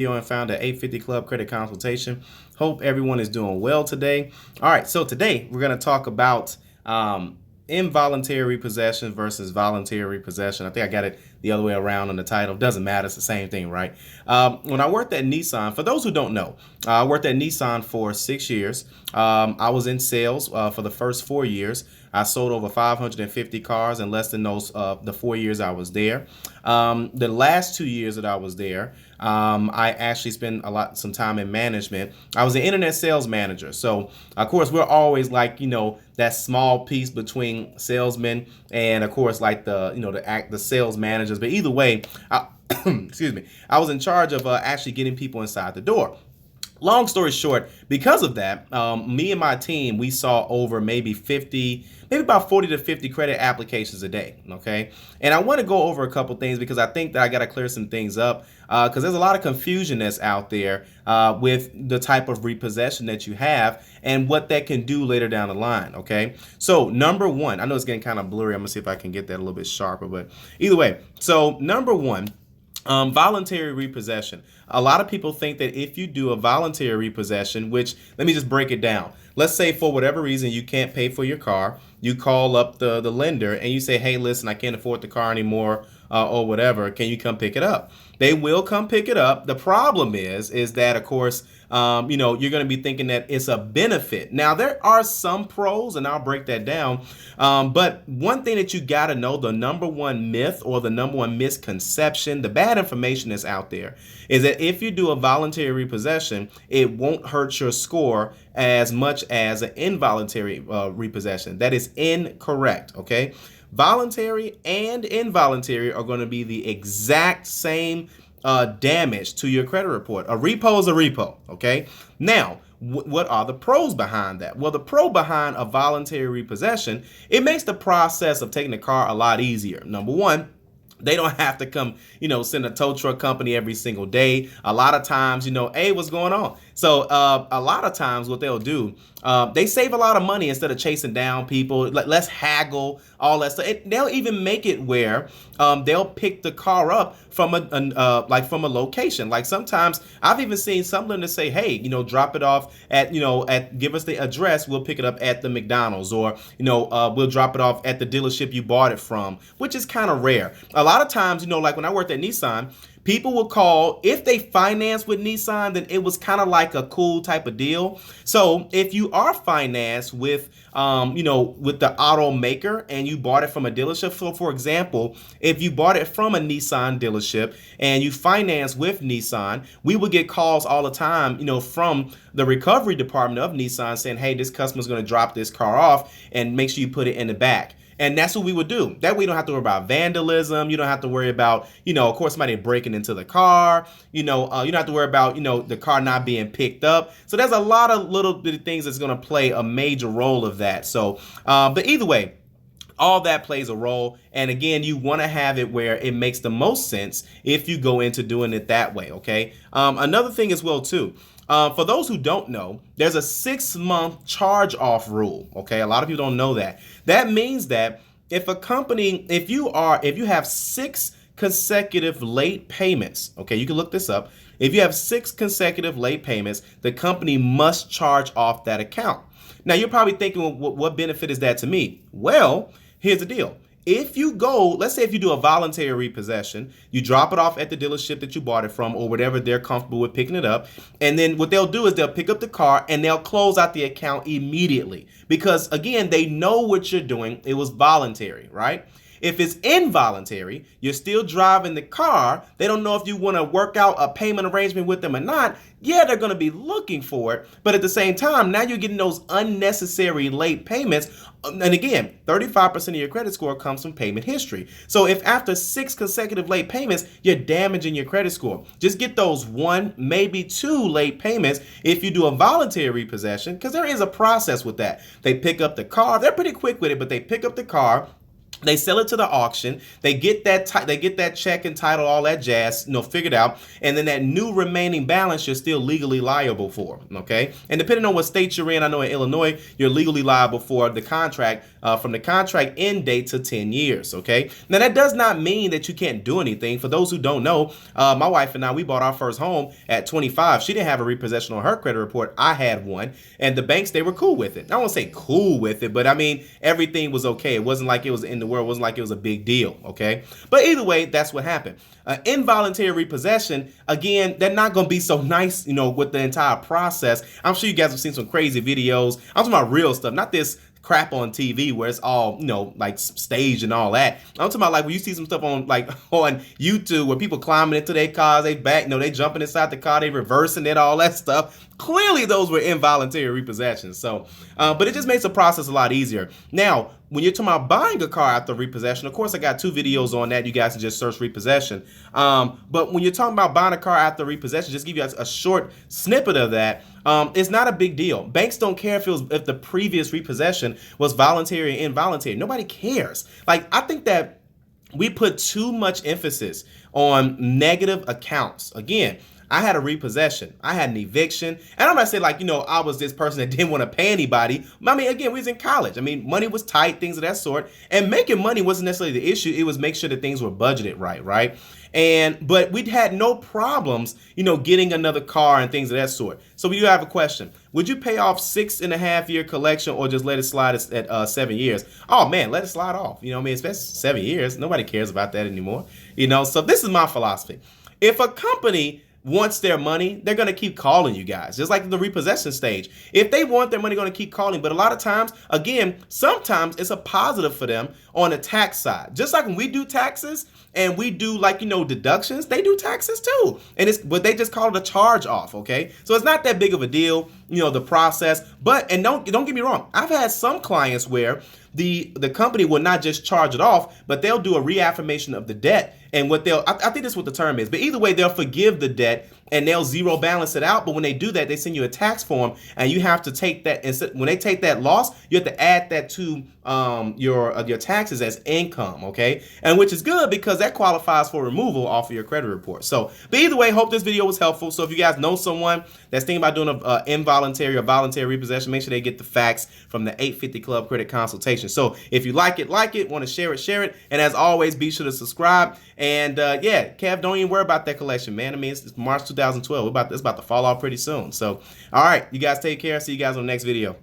And found at 850 Club Credit Consultation. Hope everyone is doing well today. All right, so today we're going to talk about involuntary repossession versus voluntary repossession. I think I got it the other way around on the title. Doesn't matter. It's the same thing, right? When I worked at Nissan, for those who don't know, I worked at Nissan for 6 years. I was in sales for the first 4 years. I sold over 550 cars in less than those the 4 years I was there. The last 2 years that I was there, I actually spent some time in management. I was an internet sales manager. So of course we're always like, that small piece between salesmen and of course like the sales managers. But either way, excuse me, I was in charge of actually getting people inside the door. Long story short, because of that, me and my team, we saw over maybe about 40 to 50 credit applications a day, okay? And I want to go over a couple things because I think that I got to clear some things up because there's a lot of confusion that's out there with the type of repossession that you have and what that can do later down the line, okay? So number one, I know it's getting kind of blurry. I'm going to see if I can get that a little bit sharper, but either way. So number one, voluntary repossession. A lot of people think that if you do a voluntary repossession, which let me just break it down. Let's say for whatever reason you can't pay for your car, you call up the lender and you say, hey, listen, I can't afford the car anymore or whatever. Can you come pick it up? They will come pick it up. The problem is that, of course, you're going to be thinking that it's a benefit. Now, there are some pros, and I'll break that down. But one thing that you got to know, the number one myth or the number one misconception, the bad information that's out there, is that if you do a voluntary repossession, it won't hurt your score as much as an involuntary repossession. That is incorrect, okay? Voluntary and involuntary are going to be the exact same damage to your credit report. A repo is a repo, okay? Now, what are the pros behind that? Well, the pro behind a voluntary repossession, it makes the process of taking the car a lot easier. Number one, they don't have to come, send a tow truck company every single day. A lot of times, hey, what's going on? So a lot of times what they'll do, they save a lot of money instead of chasing down people. Let's haggle, all that stuff. They'll even make it where they'll pick the car up from a location. Like sometimes I've even seen some lenders say, hey, drop it off at give us the address. We'll pick it up at the McDonald's or, we'll drop it off at the dealership you bought it from, which is kind of rare. A lot of times, like when I worked at Nissan, people will call, if they finance with Nissan, then it was kind of like a cool type of deal. So if you are financed with, with the automaker and you bought it from a dealership, so for example, if you bought it from a Nissan dealership and you finance with Nissan, we would get calls all the time, from the recovery department of Nissan saying, hey, this customer's going to drop this car off and make sure you put it in the back. And that's what we would do. That way you don't have to worry about vandalism. You don't have to worry about, of course, somebody breaking into the car. You don't have to worry about, the car not being picked up. So there's a lot of little bitty things that's going to play a major role of that. So, but either way, all that plays a role. And again, you want to have it where it makes the most sense if you go into doing it that way. Okay. Another thing as well, too. For those who don't know, there's a 6-month charge-off rule. Okay, a lot of people don't know that. That means that if you have 6 consecutive late payments, okay, you can look this up. If you have 6 consecutive late payments, the company must charge off that account. Now, you're probably thinking, well, what benefit is that to me? Well, here's the deal. If you go, let's say if you do a voluntary repossession, you drop it off at the dealership that you bought it from or whatever they're comfortable with picking it up. And then what they'll do is they'll pick up the car and they'll close out the account immediately. Because again, they know what you're doing. It was voluntary, right? If it's involuntary, you're still driving the car. They don't know if you want to work out a payment arrangement with them or not. Yeah, they're going to be looking for it. But at the same time, now you're getting those unnecessary late payments. And again, 35% of your credit score comes from payment history. So if after 6 consecutive late payments, you're damaging your credit score, just get those 1, maybe 2 late payments if you do a voluntary repossession, because there is a process with that. They pick up the car. They're pretty quick with it, but they pick up the car. They sell it to the auction. They get that check and title, all that jazz, figured out, and then that new remaining balance you're still legally liable for. Okay, and depending on what state you're in, I know in Illinois you're legally liable for the contract from the contract end date to 10 years. Okay, now that does not mean that you can't do anything. For those who don't know, my wife and I, we bought our first home at 25. She didn't have a repossession on her credit report. I had one, and the banks, they were cool with it. I won't say cool with it, but I mean everything was okay. It wasn't like it was in the world. It wasn't like it was a big deal. Okay, but either way, that's what happened. Involuntary repossession, again, they're not going to be so nice, with the entire process. I'm sure you guys have seen some crazy videos. I'm talking about real stuff, not this crap on TV where it's all, like staged and all that. I'm talking about like when you see some stuff on on YouTube where people climbing into their cars, they back, they jumping inside the car, they reversing it, all that stuff. Clearly those were involuntary repossessions. So, but it just makes the process a lot easier. Now, when you're talking about buying a car after repossession, of course, I got 2 videos on that. You guys can just search repossession. But when you're talking about buying a car after repossession, just give you a short snippet of that. It's not a big deal. Banks don't care if the previous repossession was voluntary or involuntary. Nobody cares. Like, I think that we put too much emphasis on negative accounts. Again, I had a repossession. I had an eviction. And I'm not saying I was this person that didn't want to pay anybody. I mean, again, we was in college. I mean, money was tight, things of that sort. And making money wasn't necessarily the issue. It was make sure that things were budgeted right? But we'd had no problems, getting another car and things of that sort. So we do have a question. Would you pay off 6.5-year collection or just let it slide at 7 years? Oh man, let it slide off. Especially 7 years. Nobody cares about that anymore. So this is my philosophy. If a company wants their money, they're going to keep calling you guys, just like the repossession stage. If they want their money, they're going to keep calling. But a lot of times, again, sometimes it's a positive for them on the tax side. Just like when we do taxes and we do deductions, they do taxes too. But they just call it a charge off. Okay. So it's not that big of a deal, the process. But don't get me wrong. I've had some clients where the company will not just charge it off, but they'll do a reaffirmation of the debt. And I think that's what the term is. But either way, they'll forgive the debt and they'll zero balance it out. But when they do that, they send you a tax form and you have to take that. When they take that loss, you have to add that to your taxes as income. Okay. And which is good because that qualifies for removal off of your credit report. So, but either way, hope this video was helpful. So if you guys know someone that's thinking about doing an involuntary or voluntary repossession, make sure they get the facts from the 850 Club Credit Consultation. So if you like it, want to share it. And as always, be sure to subscribe. And yeah, Kev, don't even worry about that collection, man. I mean, it's March 2012. It's about to fall off pretty soon. So, all right, you guys take care. See you guys on the next video.